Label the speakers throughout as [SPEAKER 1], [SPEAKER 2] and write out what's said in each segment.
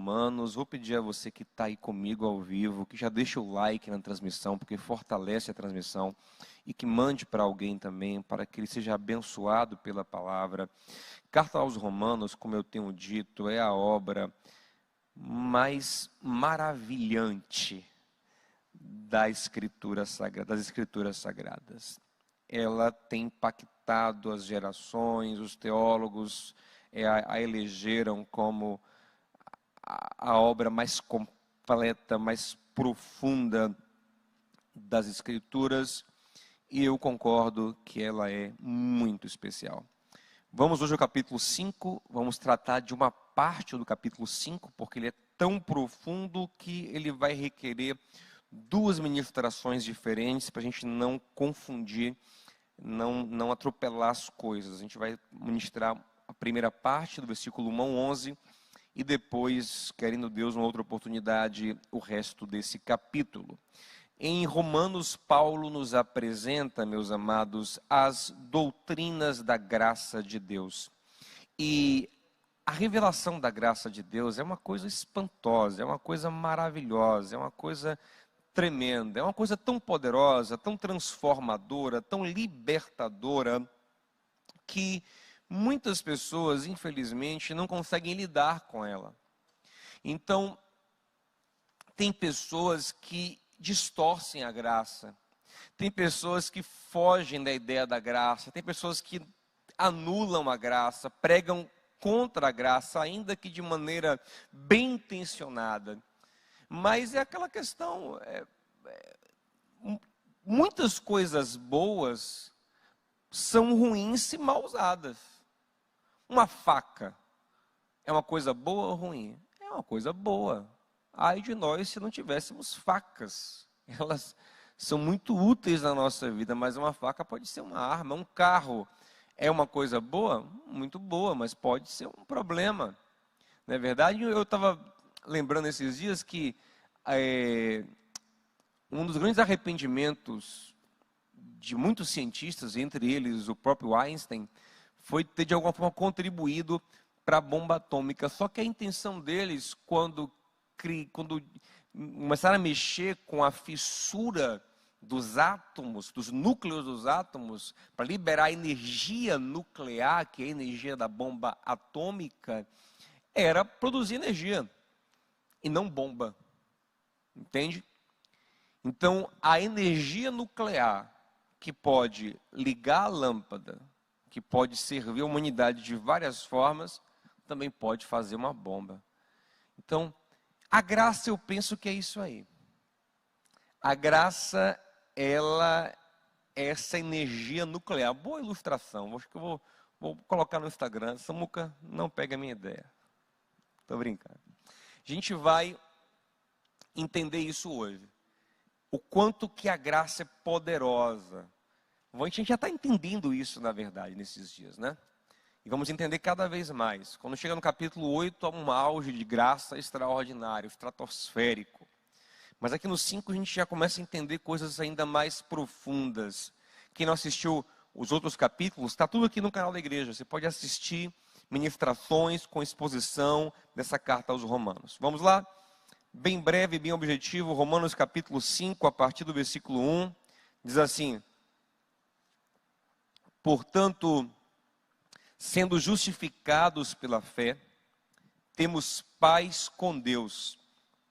[SPEAKER 1] Romanos. Vou pedir a você que está aí comigo ao vivo, que já deixa o like na transmissão, porque fortalece a transmissão, e que mande para alguém também, para que ele seja abençoado pela palavra. Carta aos Romanos, como eu tenho dito, é a obra mais maravilhante das Escrituras Sagradas. Ela tem impactado as gerações, os teólogos a elegeram como a obra mais completa, mais profunda das Escrituras, e eu concordo que ela é muito especial. Vamos hoje ao capítulo 5, vamos tratar de uma parte do capítulo 5, porque ele é tão profundo que ele vai requerer duas ministrações diferentes, para a gente não confundir, não atropelar as coisas. A gente vai ministrar a primeira parte do versículo 1 ao 11, e depois, querendo Deus, uma outra oportunidade, o resto desse capítulo. Em Romanos, Paulo nos apresenta, meus amados, as doutrinas da graça de Deus. E a revelação da graça de Deus é uma coisa espantosa, é uma coisa maravilhosa, é uma coisa tremenda, é uma coisa tão poderosa, tão transformadora, tão libertadora, que muitas pessoas, infelizmente, não conseguem lidar com ela. Então, tem pessoas que distorcem a graça, tem pessoas que fogem da ideia da graça, tem pessoas que anulam a graça, pregam contra a graça, ainda que de maneira bem intencionada. Mas é aquela questão, muitas coisas boas são ruins se mal usadas. Uma faca é uma coisa boa ou ruim? É uma coisa boa. Ai de nós se não tivéssemos facas. Elas são muito úteis na nossa vida, mas uma faca pode ser uma arma. Um carro é uma coisa boa? Muito boa, mas pode ser um problema. Não é verdade? Eu estava lembrando esses dias que um dos grandes arrependimentos de muitos cientistas, entre eles o próprio Einstein, foi ter de alguma forma contribuído para a bomba atômica. Só que a intenção deles, quando começaram a mexer com a fissura dos átomos, dos núcleos dos átomos, para liberar a energia nuclear, que é a energia da bomba atômica, era produzir energia e não bomba. Entende? Então, a energia nuclear, que pode ligar a lâmpada, que pode servir a humanidade de várias formas, também pode fazer uma bomba. Então, a graça, eu penso que é isso aí. A graça, ela é essa energia nuclear. Boa ilustração, acho que eu vou colocar no Instagram. Samuca, não pega a minha ideia. Estou brincando. A gente vai entender isso hoje. O quanto que a graça é poderosa. A gente já está entendendo isso, na verdade, nesses dias, né? E vamos entender cada vez mais. Quando chega no capítulo 8, há um auge de graça extraordinário, estratosférico. Mas aqui no 5 a gente já começa a entender coisas ainda mais profundas. Quem não assistiu os outros capítulos, está tudo aqui no canal da igreja. Você pode assistir ministrações com exposição dessa carta aos Romanos. Vamos lá? Bem breve, bem objetivo, Romanos capítulo 5, a partir do versículo 1, diz assim: portanto, sendo justificados pela fé, temos paz com Deus,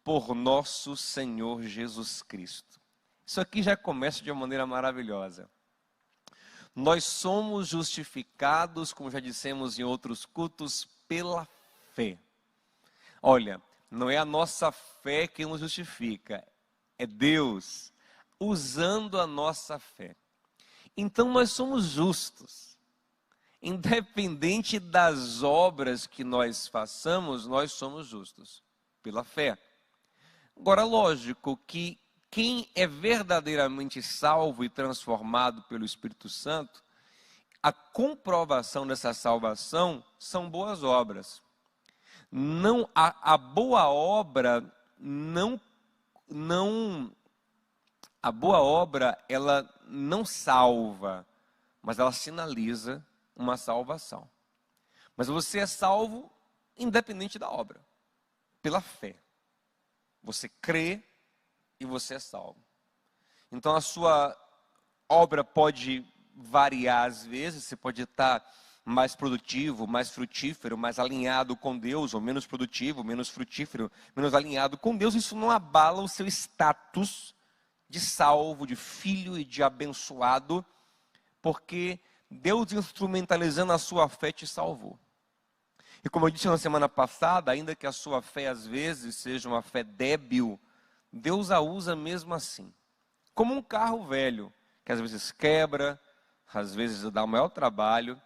[SPEAKER 1] por nosso Senhor Jesus Cristo. Isso aqui já começa de uma maneira maravilhosa. Nós somos justificados, como já dissemos em outros cultos, pela fé. Olha, não é a nossa fé que nos justifica, é Deus usando a nossa fé. Então nós somos justos. Independente das obras que nós façamos, nós somos justos, pela fé. Agora, lógico que quem é verdadeiramente salvo e transformado pelo Espírito Santo, a comprovação dessa salvação são boas obras. Não, a boa obra a boa obra, ela não salva, mas ela sinaliza uma salvação. Mas você é salvo independente da obra. pela fé. Você crê e você é salvo. Então a sua obra pode variar às vezes, você pode estar mais produtivo, mais frutífero, mais alinhado com Deus, ou menos produtivo, menos frutífero, menos alinhado com Deus. Isso não abala o seu status de salvo, de filho e de abençoado, porque Deus, instrumentalizando a sua fé, te salvou. E como eu disse na semana passada, ainda que a sua fé às vezes seja uma fé débil, Deus a usa mesmo assim. Como um carro velho, que às vezes quebra, às vezes dá o maior trabalho,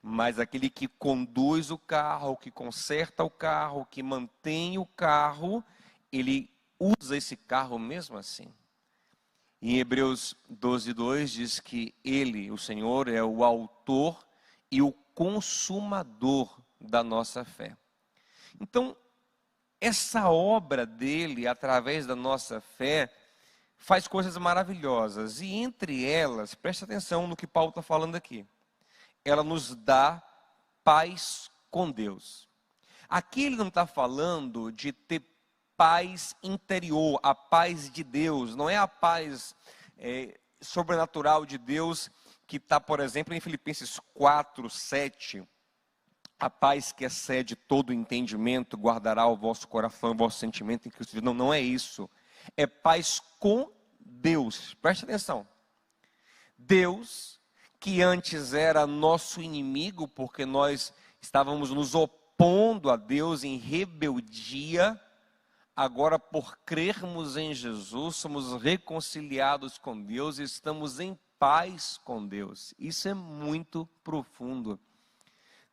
[SPEAKER 1] mas aquele que conduz o carro, que conserta o carro, que mantém o carro, ele usa esse carro mesmo assim. Em Hebreus 12:2 diz que Ele, o Senhor, é o autor e o consumador da nossa fé. Então, essa obra dele, através da nossa fé, faz coisas maravilhosas. E entre elas, preste atenção no que Paulo está falando aqui. Ela nos dá paz com Deus. Aqui ele não está falando de ter paz interior, a paz de Deus. Não é a paz sobrenatural de Deus que está, por exemplo, em Filipenses 4:7. A paz que excede todo entendimento guardará o vosso coração e o vosso sentimento em Cristo Jesus. Não, não é isso. É paz com Deus. Preste atenção. Deus, que antes era nosso inimigo, porque nós estávamos nos opondo a Deus em rebeldia, agora por crermos em Jesus, somos reconciliados com Deus e estamos em paz com Deus. Isso é muito profundo.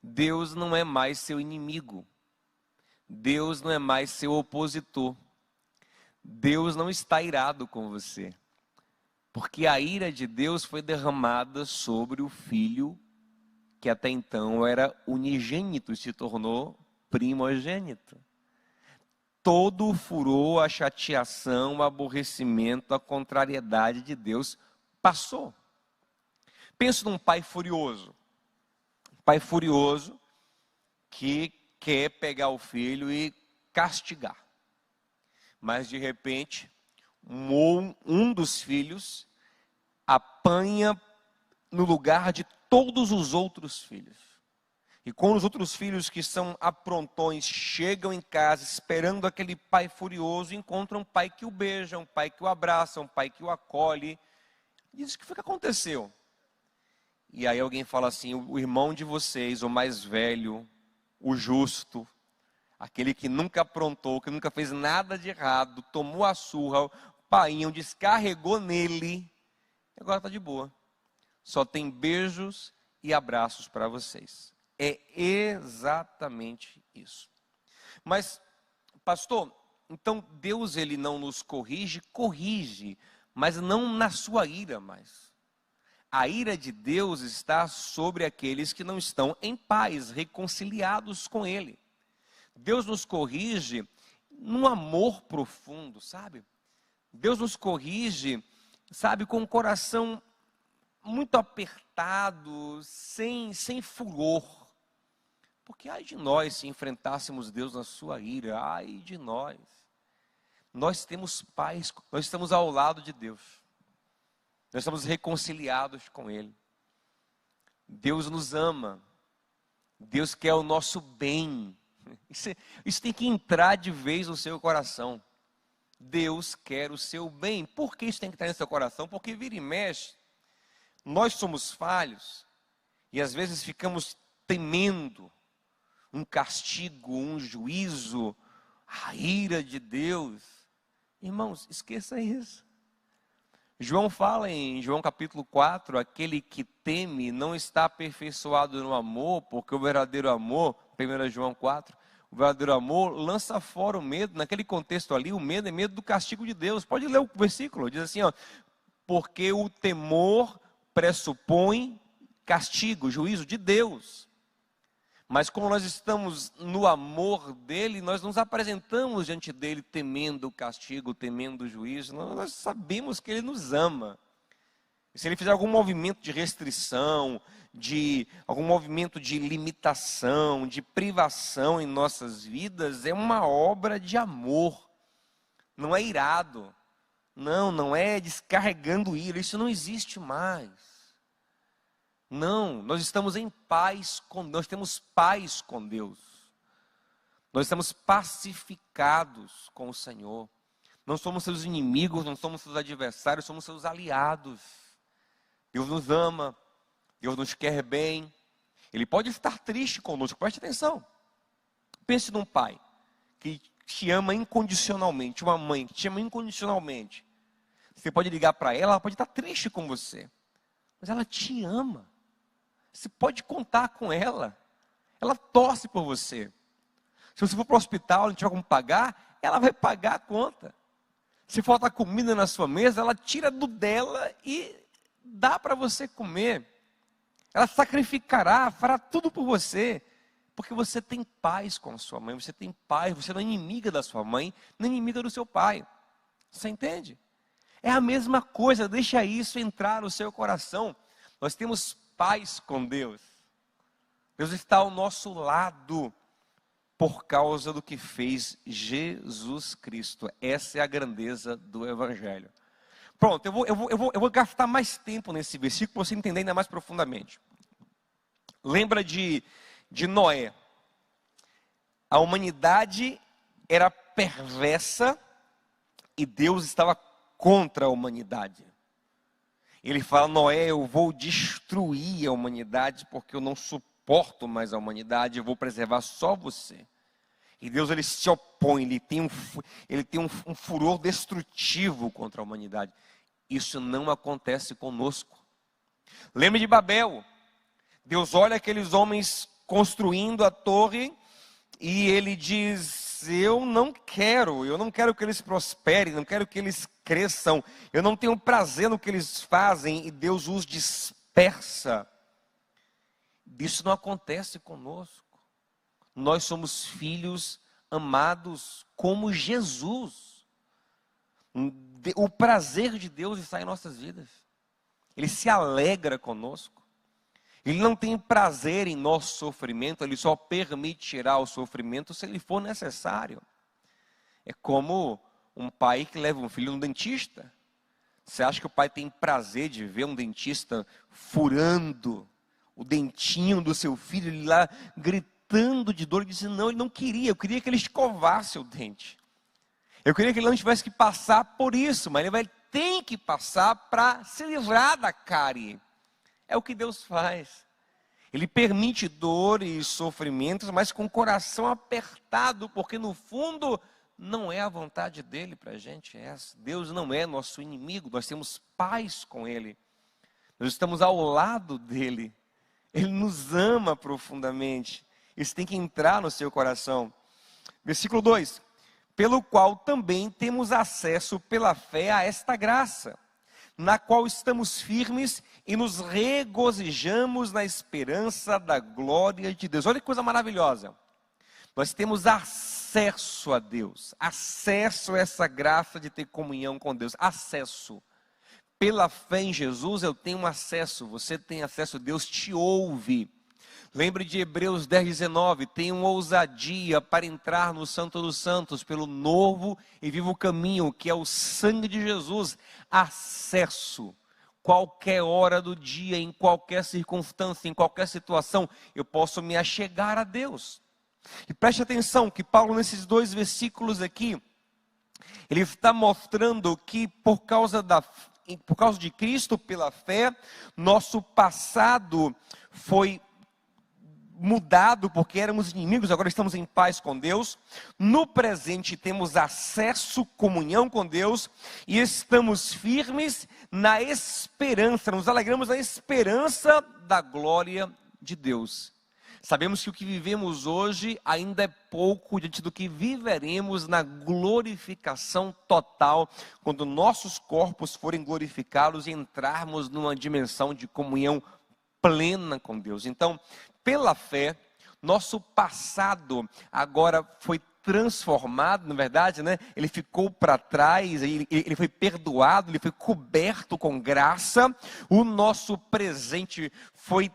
[SPEAKER 1] Deus não é mais seu inimigo. Deus não é mais seu opositor. Deus não está irado com você. Porque a ira de Deus foi derramada sobre o Filho, que até então era unigênito, se tornou primogênito. Todo o furor, a chateação, o aborrecimento, a contrariedade de Deus passou. Pensa num pai furioso. Pai furioso que quer pegar o filho e castigar. Mas de repente, um dos filhos apanha no lugar de todos os outros filhos. E quando os outros filhos que são aprontões chegam em casa esperando aquele pai furioso, encontram um pai que o beija, um pai que o abraça, um pai que o acolhe. Diz: o que foi que aconteceu? E aí alguém fala assim: o irmão de vocês, o mais velho, o justo, aquele que nunca aprontou, que nunca fez nada de errado, tomou a surra, o painho descarregou nele, e agora está de boa. Só tem beijos e abraços para vocês. É exatamente isso. Mas, pastor, então Deus ele não nos corrige, corrige, mas não na sua ira mais. A ira de Deus está sobre aqueles que não estão em paz, reconciliados com Ele. Deus nos corrige num amor profundo, sabe? Deus nos corrige, sabe, com o coração muito apertado, sem furor. Porque ai de nós se enfrentássemos Deus na sua ira, ai de nós. Nós temos paz, nós estamos ao lado de Deus. Nós estamos reconciliados com Ele. Deus nos ama. Deus quer o nosso bem. Isso tem que entrar de vez no seu coração. Deus quer o seu bem. Por que isso tem que estar no seu coração? Porque vira e mexe, nós somos falhos. E às vezes ficamos temendo um castigo, um juízo, a ira de Deus. Irmãos, esqueça isso. João fala em João capítulo 4, aquele que teme não está aperfeiçoado no amor, porque o verdadeiro amor, 1 João 4, o verdadeiro amor lança fora o medo. Naquele contexto ali, o medo é medo do castigo de Deus. Pode ler o versículo, diz assim, ó, porque o temor pressupõe castigo, juízo de Deus. Mas como nós estamos no amor dele, nós nos apresentamos diante dele temendo o castigo, temendo o juízo. Nós sabemos que ele nos ama. Se ele fizer algum movimento de restrição, de algum movimento de limitação, de privação em nossas vidas, é uma obra de amor. Não é irado. Não é descarregando ira. Isso não existe mais. Não, nós estamos em paz nós temos paz com Deus. Nós estamos pacificados com o Senhor. Não somos seus inimigos, não somos seus adversários, somos seus aliados. Deus nos ama, Deus nos quer bem. Ele pode estar triste conosco, preste atenção. Pense num pai que te ama incondicionalmente, uma mãe que te ama incondicionalmente. Você pode ligar para ela, ela pode estar triste com você, mas ela te ama. Você pode contar com ela. Ela torce por você. Se você for para o hospital e não tiver como pagar, ela vai pagar a conta. Se faltar comida na sua mesa, ela tira do dela e dá para você comer. Ela sacrificará, fará tudo por você. Porque você tem paz com a sua mãe, você tem paz, você não é inimiga da sua mãe, nem inimiga do seu pai. Você entende? É a mesma coisa, deixa isso entrar no seu coração. Nós temos paz com Deus. Deus está ao nosso lado por causa do que fez Jesus Cristo. Essa é a grandeza do Evangelho. Pronto, eu vou gastar mais tempo nesse versículo para você entender ainda mais profundamente. Lembra de Noé? A humanidade era perversa e Deus estava contra a humanidade. Ele fala: Noé, eu vou destruir a humanidade porque eu não suporto mais a humanidade, eu vou preservar só você. E Deus, ele se opõe, ele tem um furor destrutivo contra a humanidade. Isso não acontece conosco. Lembre de Babel. Deus olha aqueles homens construindo a torre e ele diz: eu não quero que eles prosperem, não quero que eles cresçam, eu não tenho prazer no que eles fazem, e Deus os dispersa. Isso não acontece conosco. Nós somos filhos amados como Jesus. O prazer de Deus está em nossas vidas. Ele se alegra conosco. Ele não tem prazer em nosso sofrimento, ele só permitirá o sofrimento se ele for necessário. É como um pai que leva um filho no dentista. Você acha que o pai tem prazer de ver um dentista furando o dentinho do seu filho, ele lá gritando de dor? Ele disse: não, ele não queria, eu queria que ele escovasse o dente. Eu queria que ele não tivesse que passar por isso, mas ele tem que passar para se livrar da cárie. É o que Deus faz. Ele permite dor e sofrimentos, mas com o coração apertado, porque no fundo não é a vontade dele para a gente essa. Deus não é nosso inimigo, nós temos paz com ele. Nós estamos ao lado dele. Ele nos ama profundamente. Isso tem que entrar no seu coração. Versículo 2. Pelo qual também temos acesso pela fé a esta graça, na qual estamos firmes e nos regozijamos na esperança da glória de Deus. Olha que coisa maravilhosa. Nós temos acesso a Deus, acesso a essa graça de ter comunhão com Deus, acesso. Pela fé em Jesus eu tenho acesso, você tem acesso, Deus te ouve. Lembre de Hebreus 10:19, tenham ousadia para entrar no Santo dos Santos, pelo novo e vivo caminho, que é o sangue de Jesus. Acesso, qualquer hora do dia, em qualquer circunstância, em qualquer situação, eu posso me achegar a Deus. E preste atenção que Paulo, nesses 2 versículos aqui, ele está mostrando que por causa de Cristo, pela fé, nosso passado foi mudado, porque éramos inimigos, agora estamos em paz com Deus. No presente temos acesso, comunhão com Deus, e estamos firmes na esperança, nos alegramos na esperança da glória de Deus. Sabemos que o que vivemos hoje ainda é pouco diante do que viveremos na glorificação total, quando nossos corpos forem glorificados e entrarmos numa dimensão de comunhão plena com Deus. Então, pela fé, nosso passado agora foi transformado, na verdade, né? Ele ficou para trás, ele foi perdoado, ele foi coberto com graça. O nosso presente foi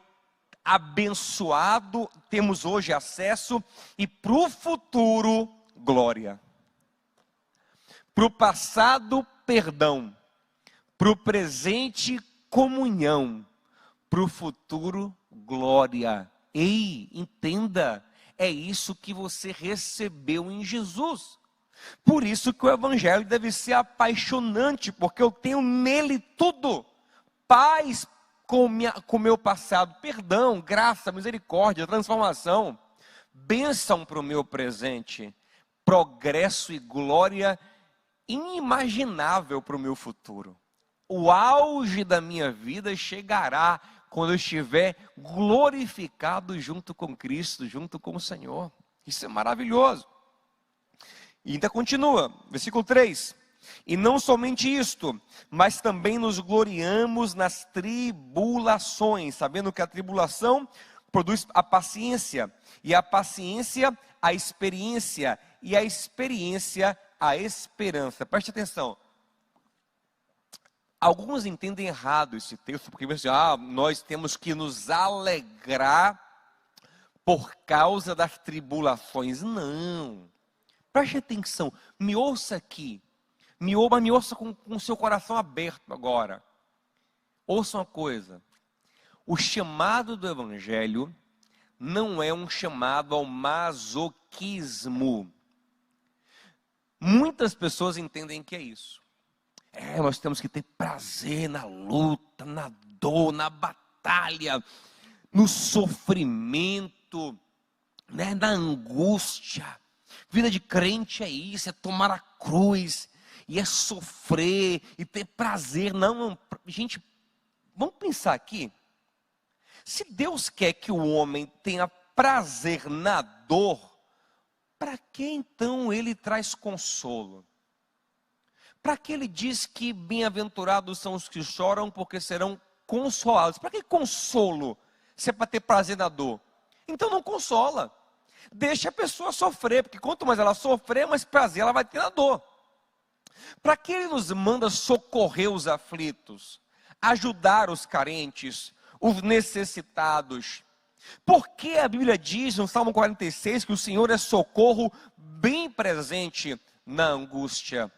[SPEAKER 1] abençoado, temos hoje acesso, e para o futuro, glória. Para o passado, perdão. Para o presente, comunhão. Para o futuro, glória. Ei, entenda, é isso que você recebeu em Jesus. Por isso que o Evangelho deve ser apaixonante, porque eu tenho nele tudo. Paz com o meu passado, perdão, graça, misericórdia, transformação. Bênção para o meu presente, progresso e glória inimaginável para o meu futuro. O auge da minha vida chegará quando eu estiver glorificado junto com Cristo, junto com o Senhor. Isso é maravilhoso. E ainda continua, versículo 3. E não somente isto, mas também nos gloriamos nas tribulações, sabendo que a tribulação produz a paciência, e a paciência a experiência, e a experiência a esperança. Preste atenção. Alguns entendem errado esse texto, porque dizem, nós temos que nos alegrar por causa das tribulações. Não. Preste atenção, me ouça aqui. Me ouça com o seu coração aberto agora. Ouça uma coisa. O chamado do Evangelho não é um chamado ao masoquismo. Muitas pessoas entendem que é isso. Nós temos que ter prazer na luta, na dor, na batalha, no sofrimento, né, na angústia. Vida de crente é isso, é tomar a cruz, e é sofrer, e ter prazer. Não, gente, vamos pensar aqui. Se Deus quer que o homem tenha prazer na dor, para que então Ele traz consolo? Para que Ele diz que bem-aventurados são os que choram, porque serão consolados? Para que consolo, se é para ter prazer na dor? Então não consola. Deixa a pessoa sofrer, porque quanto mais ela sofrer, mais prazer ela vai ter na dor. Para que Ele nos manda socorrer os aflitos, ajudar os carentes, os necessitados? Porque a Bíblia diz no Salmo 46 que o Senhor é socorro bem presente na angústia,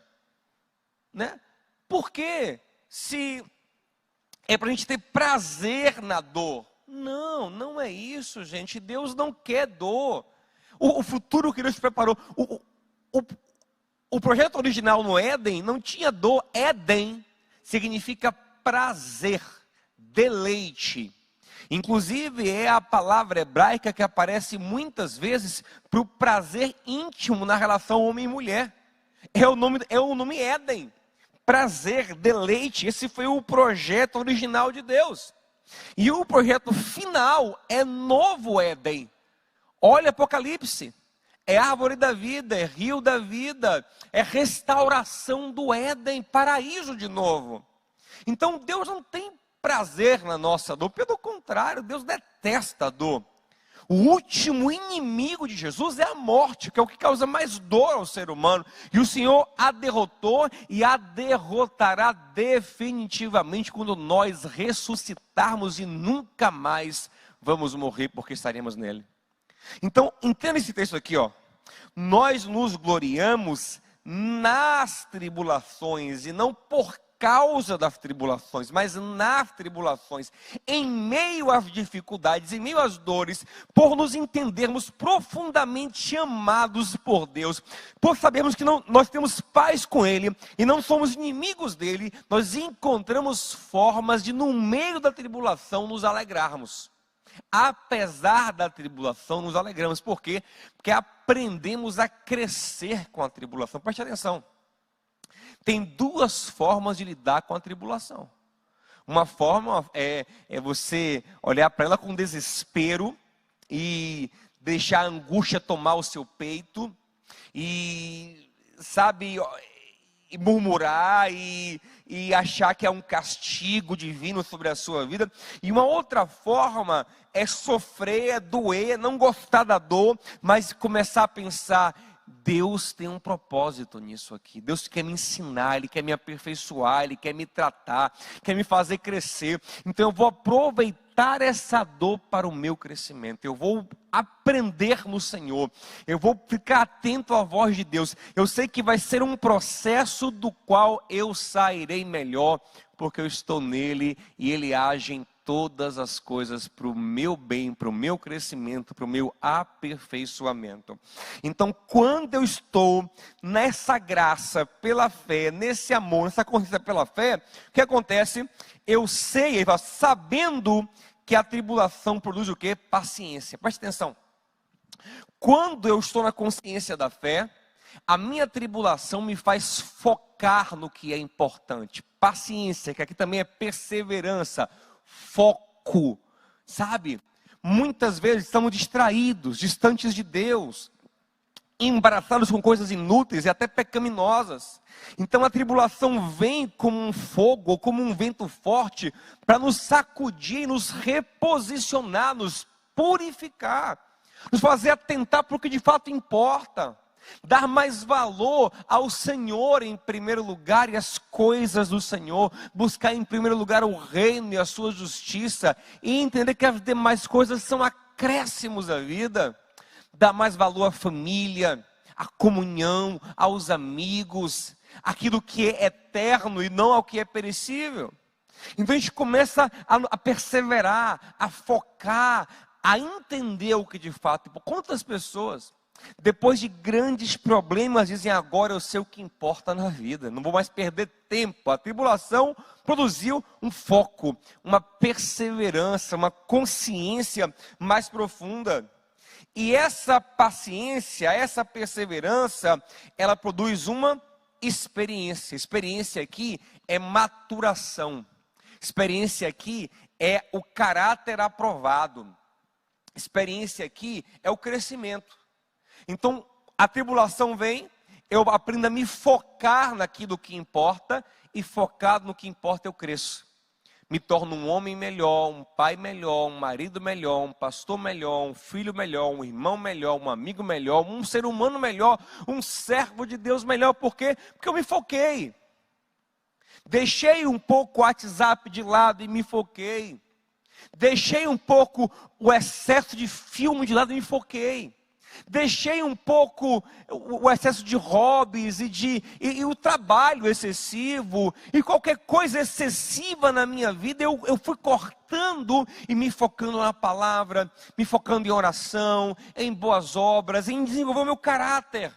[SPEAKER 1] né? Porque se é para a gente ter prazer na dor, não é isso, gente. Deus não quer dor. O futuro que Deus preparou, o projeto original no Éden não tinha dor. Éden significa prazer, deleite. Inclusive é a palavra hebraica que aparece muitas vezes para o prazer íntimo na relação homem e mulher. É o nome Éden. Prazer, deleite. Esse foi o projeto original de Deus. E o projeto final é novo Éden. Olha Apocalipse. É árvore da vida, é rio da vida, é restauração do Éden, paraíso de novo. Então Deus não tem prazer na nossa dor, pelo contrário, Deus detesta a dor. O último inimigo de Jesus é a morte, que é o que causa mais dor ao ser humano. E o Senhor a derrotou e a derrotará definitivamente quando nós ressuscitarmos e nunca mais vamos morrer porque estaremos nele. Então, entenda esse texto aqui, ó. Nós nos gloriamos nas tribulações e não por causa das tribulações, mas nas tribulações, em meio às dificuldades, em meio às dores, por nos entendermos profundamente amados por Deus, por sabermos que nós temos paz com Ele e não somos inimigos dEle, nós encontramos formas de, no meio da tribulação, nos alegrarmos. Apesar da tribulação, nos alegramos. Por quê? Porque aprendemos a crescer com a tribulação. Preste atenção. Tem duas formas de lidar com a tribulação. Uma forma é você olhar para ela com desespero e deixar a angústia tomar o seu peito e, sabe, e murmurar e achar que é um castigo divino sobre a sua vida. E uma outra forma é sofrer, é doer, não gostar da dor, mas começar a pensar: Deus tem um propósito nisso aqui. Deus quer me ensinar, Ele quer me aperfeiçoar, Ele quer me tratar, quer me fazer crescer. Então eu vou aproveitar essa dor para o meu crescimento. Eu vou aprender no Senhor. Eu vou ficar atento à voz de Deus. Eu sei que vai ser um processo do qual eu sairei melhor, porque eu estou nele e Ele age em todas as coisas para o meu bem, para o meu crescimento, para o meu aperfeiçoamento. Então, quando eu estou nessa graça, pela fé, nesse amor, nessa consciência pela fé, o que acontece? Eu sei, sabendo que a tribulação produz o quê? Paciência. Preste atenção. Quando eu estou na consciência da fé, a minha tribulação me faz focar no que é importante. Paciência, que aqui também é perseverança, foco, sabe? Muitas vezes estamos distraídos, distantes de Deus, embaraçados com coisas inúteis e até pecaminosas. Então a tribulação vem como um fogo, ou como um vento forte, para nos sacudir, nos reposicionar, nos purificar, nos fazer atentar para o que de fato importa. Dar mais valor ao Senhor em primeiro lugar e as coisas do Senhor, buscar em primeiro lugar o reino e a sua justiça, e entender que as demais coisas são acréscimos da vida. Dar mais valor à família, à comunhão, aos amigos, aquilo que é eterno e não ao que é perecível. Então a gente começa a perseverar, a focar, a entender o que de fato. Quantas pessoas, depois de grandes problemas, dizem: agora eu sei o que importa na vida, não vou mais perder tempo. A tribulação produziu um foco, uma perseverança, uma consciência mais profunda. E essa paciência, essa perseverança, ela produz uma experiência. Experiência aqui é maturação. Experiência aqui é o caráter aprovado. Experiência aqui é o crescimento. Então, a tribulação vem, eu aprendo a me focar naquilo que importa, e focado no que importa eu cresço. Me torno um homem melhor, um pai melhor, um marido melhor, um pastor melhor, um filho melhor, um irmão melhor, um amigo melhor, um ser humano melhor, um servo de Deus melhor. Por quê? Porque eu me foquei. Deixei um pouco o WhatsApp de lado e me foquei. Deixei um pouco o excesso de filme de lado e me foquei. Deixei um pouco o excesso de hobbies e o trabalho excessivo e qualquer coisa excessiva na minha vida, eu fui cortando e me focando na palavra, me focando em oração, em boas obras, em desenvolver o meu caráter,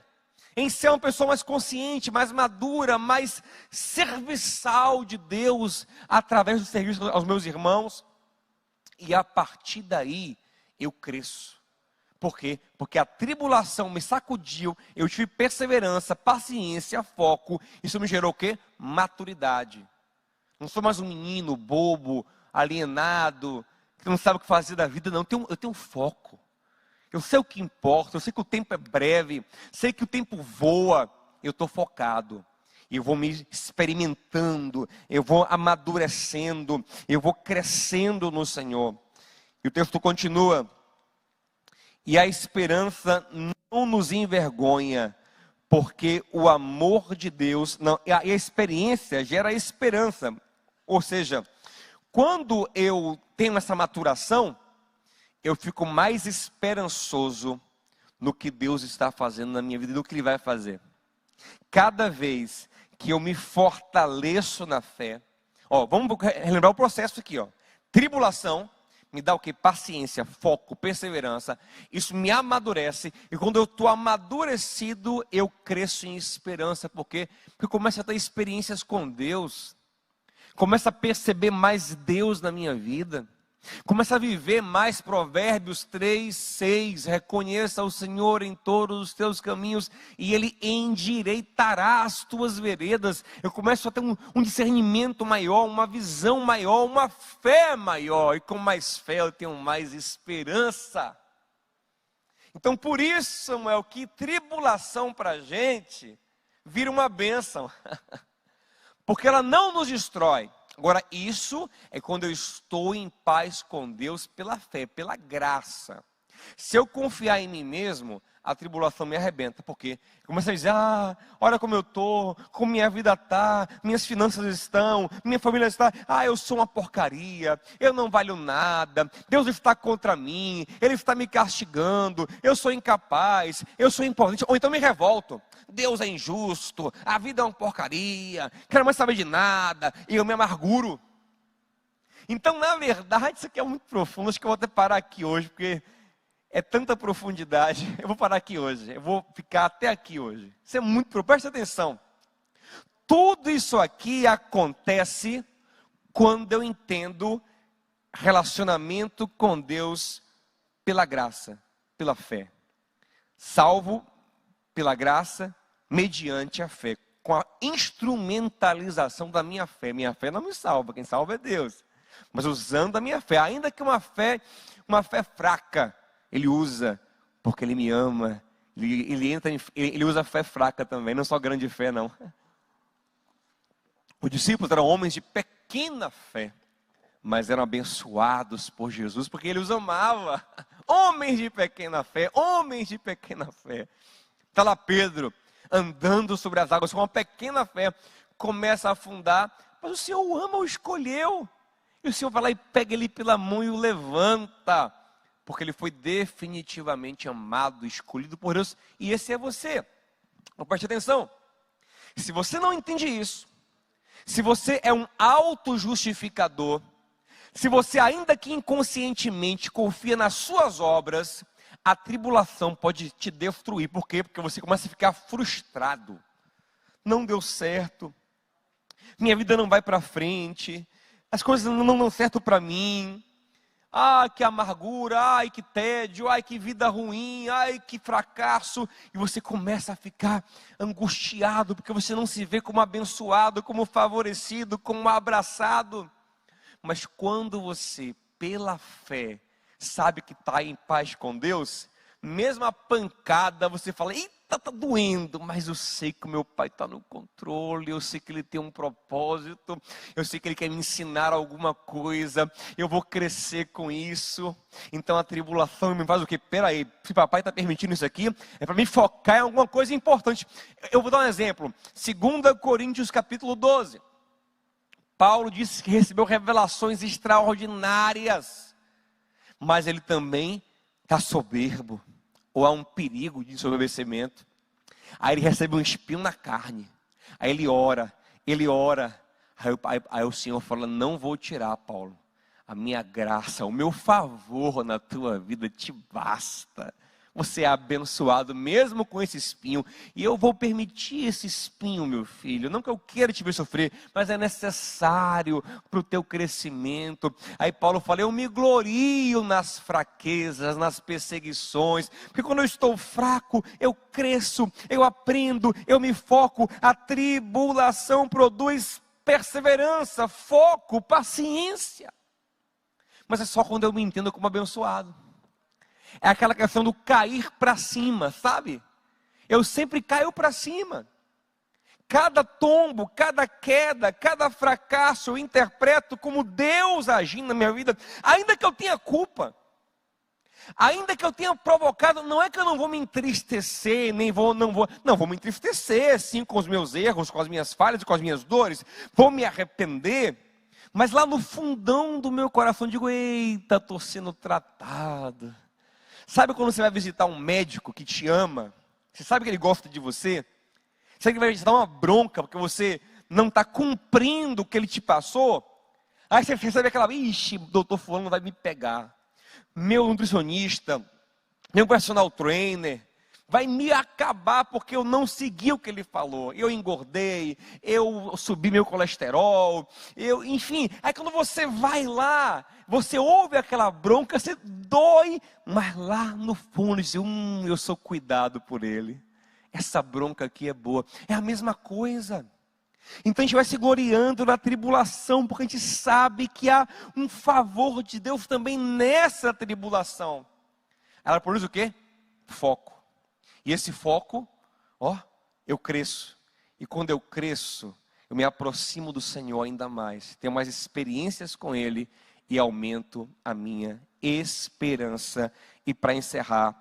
[SPEAKER 1] em ser uma pessoa mais consciente, mais madura, mais serviçal de Deus, através do serviço aos meus irmãos. E a partir daí eu cresço. Por quê? Porque a tribulação me sacudiu, eu tive perseverança, paciência, foco. Isso me gerou o quê? Maturidade. Não sou mais um menino bobo, alienado, que não sabe o que fazer da vida, não. Eu tenho foco. Eu sei o que importa, eu sei que o tempo é breve, sei que o tempo voa. Eu estou focado. Eu vou me experimentando, eu vou amadurecendo, eu vou crescendo no Senhor. E o texto continua: e a esperança não nos envergonha, porque o amor de Deus, e a experiência gera esperança. Ou seja, quando eu tenho essa maturação, eu fico mais esperançoso no que Deus está fazendo na minha vida e no que Ele vai fazer. Cada vez que eu me fortaleço na fé, vamos relembrar o processo aqui, tribulação me dá o que? Paciência, foco, perseverança. Isso me amadurece. E quando eu estou amadurecido, eu cresço em esperança. Por quê? Porque eu começo a ter experiências com Deus. Começo a perceber mais Deus na minha vida. Começo a viver mais Provérbios 3, 6. Reconheça o Senhor em todos os teus caminhos e Ele endireitará as tuas veredas. Eu começo a ter um discernimento maior, uma visão maior, uma fé maior. E com mais fé eu tenho mais esperança. Então por isso, Samuel, que tribulação para a gente vira uma bênção. Porque ela não nos destrói. Agora, isso é quando eu estou em paz com Deus pela fé, pela graça. Se eu confiar em mim mesmo, a tribulação me arrebenta. Por quê? Começa a dizer, olha como eu estou, como minha vida está, minhas finanças estão, minha família está, eu sou uma porcaria, eu não valho nada, Deus está contra mim, Ele está me castigando, eu sou incapaz, eu sou impotente, ou então me revolto, Deus é injusto, a vida é uma porcaria, quero mais saber de nada, e eu me amarguro. Então, na verdade, isso aqui é muito profundo, acho que eu vou até parar aqui hoje, porque é tanta profundidade. Eu vou parar aqui hoje, eu vou ficar até aqui hoje. Isso é muito profundo, preste atenção. Tudo isso aqui acontece quando eu entendo relacionamento com Deus pela graça, pela fé. Salvo pela graça, mediante a fé. Com a instrumentalização da minha fé. Minha fé não me salva, quem salva é Deus. Mas usando a minha fé, ainda que uma fé fraca, Ele usa, porque Ele me ama. Ele usa fé fraca também, não só grande fé não. Os discípulos eram homens de pequena fé, mas eram abençoados por Jesus, porque Ele os amava. Homens de pequena fé, homens de pequena fé. Está lá Pedro, andando sobre as águas com uma pequena fé, começa a afundar, mas o Senhor o ama, o escolheu. E o Senhor vai lá e pega ele pela mão e o levanta, porque ele foi definitivamente amado, escolhido por Deus, e esse é você. Então preste atenção, se você não entende isso, se você é um autojustificador, se você ainda que inconscientemente confia nas suas obras, a tribulação pode te destruir. Por quê? Porque você começa a ficar frustrado. Não deu certo, minha vida não vai para frente, as coisas não dão certo para mim. Que amargura, que tédio, que vida ruim, que fracasso. E você começa a ficar angustiado, porque você não se vê como abençoado, como favorecido, como abraçado. Mas quando você, pela fé, sabe que está em paz com Deus, mesmo a pancada, você fala, eita, está doendo, mas eu sei que o meu Pai está no controle, eu sei que Ele tem um propósito, eu sei que Ele quer me ensinar alguma coisa, eu vou crescer com isso. Então a tribulação me faz o quê? Peraí, se papai está permitindo isso aqui, é para me focar em alguma coisa importante. Eu vou dar um exemplo, 2 Coríntios capítulo 12, Paulo disse que recebeu revelações extraordinárias, mas ele também está soberbo, ou há um perigo de ensoberbecimento. Aí ele recebe um espinho na carne, aí ele ora, aí o Senhor fala, não vou tirar, Paulo, a minha graça, o meu favor na tua vida te basta. Você é abençoado mesmo com esse espinho, e eu vou permitir esse espinho, meu filho, não que eu queira te ver sofrer, mas é necessário para o teu crescimento. Aí Paulo fala, eu me glorio nas fraquezas, nas perseguições, porque quando eu estou fraco, eu cresço, eu aprendo, eu me foco. A tribulação produz perseverança, foco, paciência, mas é só quando eu me entendo como abençoado. É aquela questão do cair para cima, sabe? Eu sempre caio para cima. Cada tombo, cada queda, cada fracasso eu interpreto como Deus agindo na minha vida. Ainda que eu tenha culpa, ainda que eu tenha provocado, não é que eu não vou me entristecer, não vou me entristecer sim com os meus erros, com as minhas falhas, com as minhas dores. Vou me arrepender, mas lá no fundão do meu coração digo, eita, estou sendo tratado. Sabe quando você vai visitar um médico que te ama? Você sabe que ele gosta de você? Sabe que ele vai te dar uma bronca porque você não está cumprindo o que ele te passou? Aí você recebe aquela, ixi, doutor fulano vai me pegar. Meu nutricionista, meu personal trainer, vai me acabar porque eu não segui o que ele falou. Eu engordei, eu subi meu colesterol, enfim. Aí quando você vai lá, você ouve aquela bronca, você dói, mas lá no fundo diz, eu sou cuidado por ele. Essa bronca aqui é boa. É a mesma coisa. Então a gente vai se gloriando na tribulação, porque a gente sabe que há um favor de Deus também nessa tribulação. Ela produz o quê? Foco. E esse foco, eu cresço. E quando eu cresço, eu me aproximo do Senhor ainda mais. Tenho mais experiências com Ele e aumento a minha esperança. E para encerrar,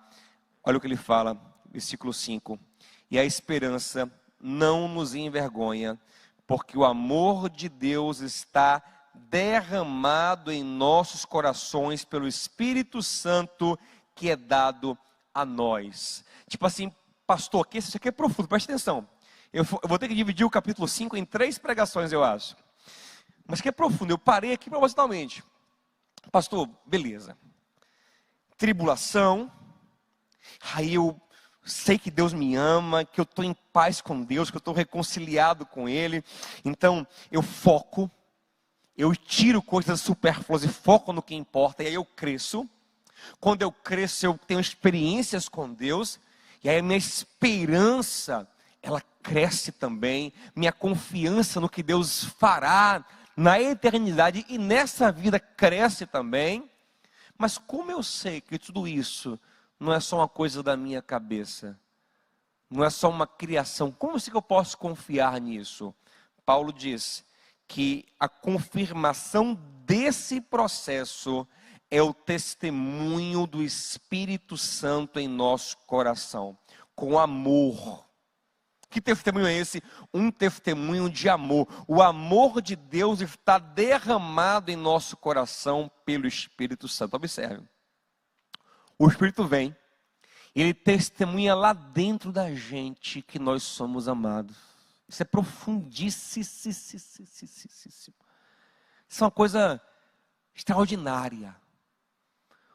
[SPEAKER 1] olha o que ele fala. versículo 5. E a esperança não nos envergonha, porque o amor de Deus está derramado em nossos corações pelo Espírito Santo que é dado a nós. Tipo assim, pastor, isso aqui é profundo, preste atenção. Eu vou ter que dividir o capítulo 5 em 3 pregações, eu acho. Mas que é profundo, eu parei aqui propositalmente. Pastor, beleza. Tribulação, aí eu sei que Deus me ama, que eu estou em paz com Deus, que eu estou reconciliado com Ele. Então eu foco, eu tiro coisas supérfluas e foco no que importa, e aí eu cresço. Quando eu cresço, eu tenho experiências com Deus, e aí a minha esperança, ela cresce também, minha confiança no que Deus fará na eternidade e nessa vida cresce também. Mas como eu sei que tudo isso não é só uma coisa da minha cabeça, não é só uma criação, como é que eu posso confiar nisso? Paulo diz que a confirmação desse processo é o testemunho do Espírito Santo em nosso coração, com amor. Que testemunho é esse? Um testemunho de amor. O amor de Deus está derramado em nosso coração pelo Espírito Santo. Observe. O Espírito vem, ele testemunha lá dentro da gente que nós somos amados. Isso é profundíssimo. Isso é uma coisa extraordinária.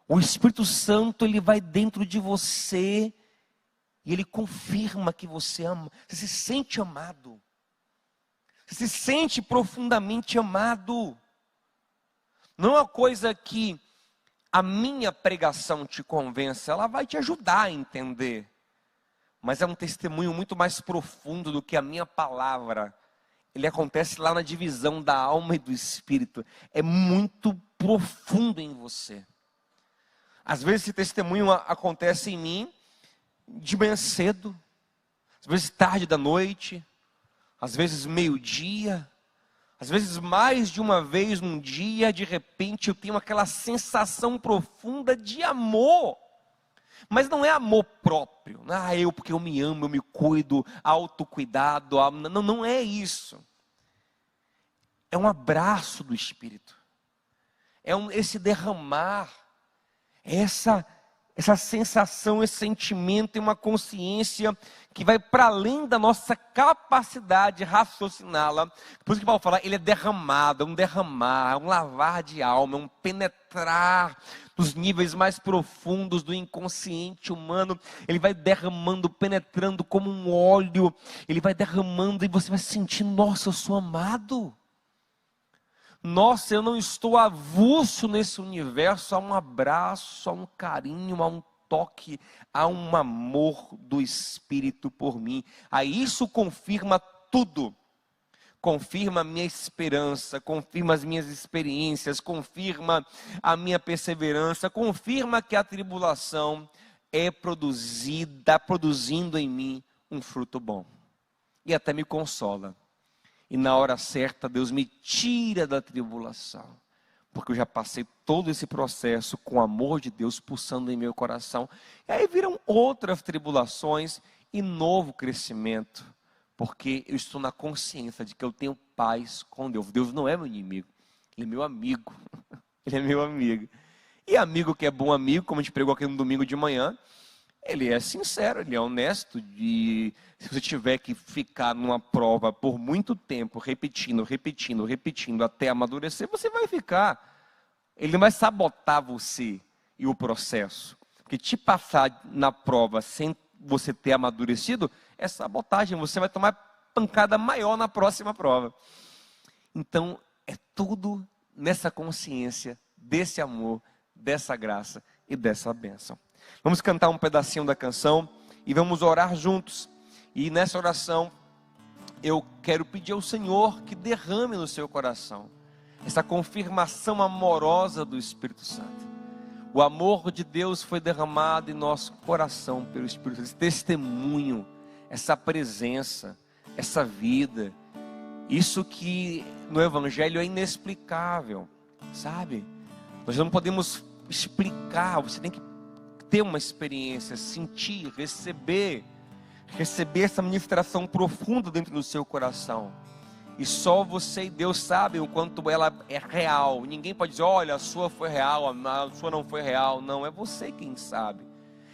[SPEAKER 1] O Espírito Santo, ele vai dentro de você e ele confirma que você ama. Você se sente amado. Você se sente profundamente amado. Não é uma coisa que a minha pregação te convença, ela vai te ajudar a entender. Mas é um testemunho muito mais profundo do que a minha palavra. Ele acontece lá na divisão da alma e do espírito. É muito profundo em você. Às vezes esse testemunho acontece em mim de manhã cedo, às vezes tarde da noite, às vezes meio-dia, às vezes mais de uma vez num dia, de repente eu tenho aquela sensação profunda de amor. Mas não é amor próprio, porque eu me amo, eu me cuido, autocuidado, não é isso. É um abraço do Espírito, esse derramar, essa sensação, esse sentimento e uma consciência que vai para além da nossa capacidade de raciociná-la. Por isso que Paulo fala, ele é derramado, é um derramar, é um lavar de alma, é um penetrar nos níveis mais profundos do inconsciente humano. Ele vai derramando, penetrando como um óleo, ele vai derramando e você vai sentir, nossa, eu sou amado. Nossa, eu não estou avulso nesse universo, há um abraço, há um carinho, há um toque, há um amor do Espírito por mim. Aí isso confirma tudo. Confirma a minha esperança, confirma as minhas experiências, confirma a minha perseverança, confirma que a tribulação é produzindo em mim um fruto bom. E até me consola. E na hora certa, Deus me tira da tribulação. Porque eu já passei todo esse processo com o amor de Deus pulsando em meu coração. E aí viram outras tribulações e novo crescimento. Porque eu estou na consciência de que eu tenho paz com Deus. Deus não é meu inimigo, Ele é meu amigo. Ele é meu amigo. E amigo que é bom amigo, como a gente pregou aqui no domingo de manhã, ele é sincero, ele é honesto. Se você tiver que ficar numa prova por muito tempo, repetindo, até amadurecer, você vai ficar. Ele não vai sabotar você e o processo. Porque te passar na prova sem você ter amadurecido, é sabotagem. Você vai tomar pancada maior na próxima prova. Então, é tudo nessa consciência, desse amor, dessa graça e dessa bênção. Vamos cantar um pedacinho da canção e vamos orar juntos. E nessa oração, eu quero pedir ao Senhor que derrame no seu coração essa confirmação amorosa do Espírito Santo. O amor de Deus foi derramado em nosso coração pelo Espírito Santo. Esse testemunho, essa presença, essa vida. Isso que no Evangelho é inexplicável, sabe? Nós não podemos explicar, você tem que ter uma experiência, sentir, receber essa ministração profunda dentro do seu coração. E só você e Deus sabem o quanto ela é real. Ninguém pode dizer, olha, a sua foi real, a sua não foi real. Não, é você quem sabe.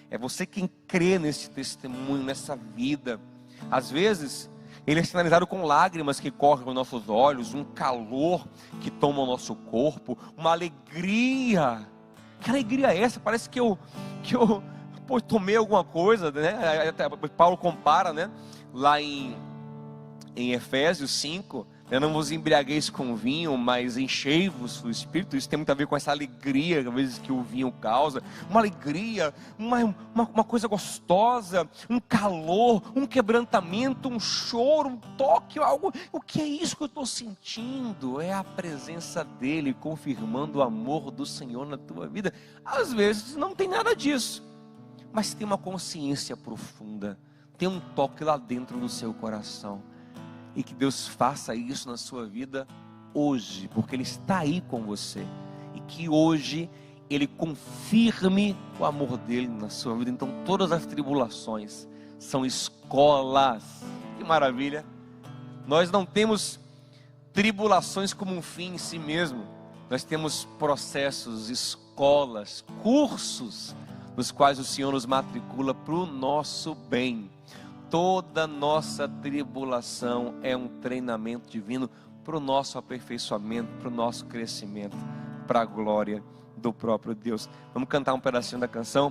[SPEAKER 1] É você quem crê nesse testemunho, nessa vida. Às vezes, ele é sinalizado com lágrimas que correm nos nossos olhos, um calor que toma o nosso corpo, uma alegria. Que alegria é essa? Parece que eu tomei alguma coisa, né? Até Paulo compara, né? Lá em Efésios 5, né? Não vos embriagueis com vinho, mas enchei-vos do Espírito. Isso tem muito a ver com essa alegria, às vezes, que o vinho causa. Uma alegria, uma coisa gostosa, um calor, um quebrantamento, um choro, um toque, algo. O que é isso que eu estou sentindo? É a presença dEle confirmando o amor do Senhor na tua vida. Às vezes não tem nada disso, mas tem uma consciência profunda, tem um toque lá dentro do seu coração. E que Deus faça isso na sua vida hoje, porque Ele está aí com você. E que hoje Ele confirme o amor dEle na sua vida. Então todas as tribulações são escolas. Que maravilha! Nós não temos tribulações como um fim em si mesmo. Nós temos processos, escolas, cursos, nos quais o Senhor nos matricula para o nosso bem. Toda nossa tribulação é um treinamento divino para o nosso aperfeiçoamento, para o nosso crescimento, para a glória do próprio Deus. Vamos cantar um pedacinho da canção?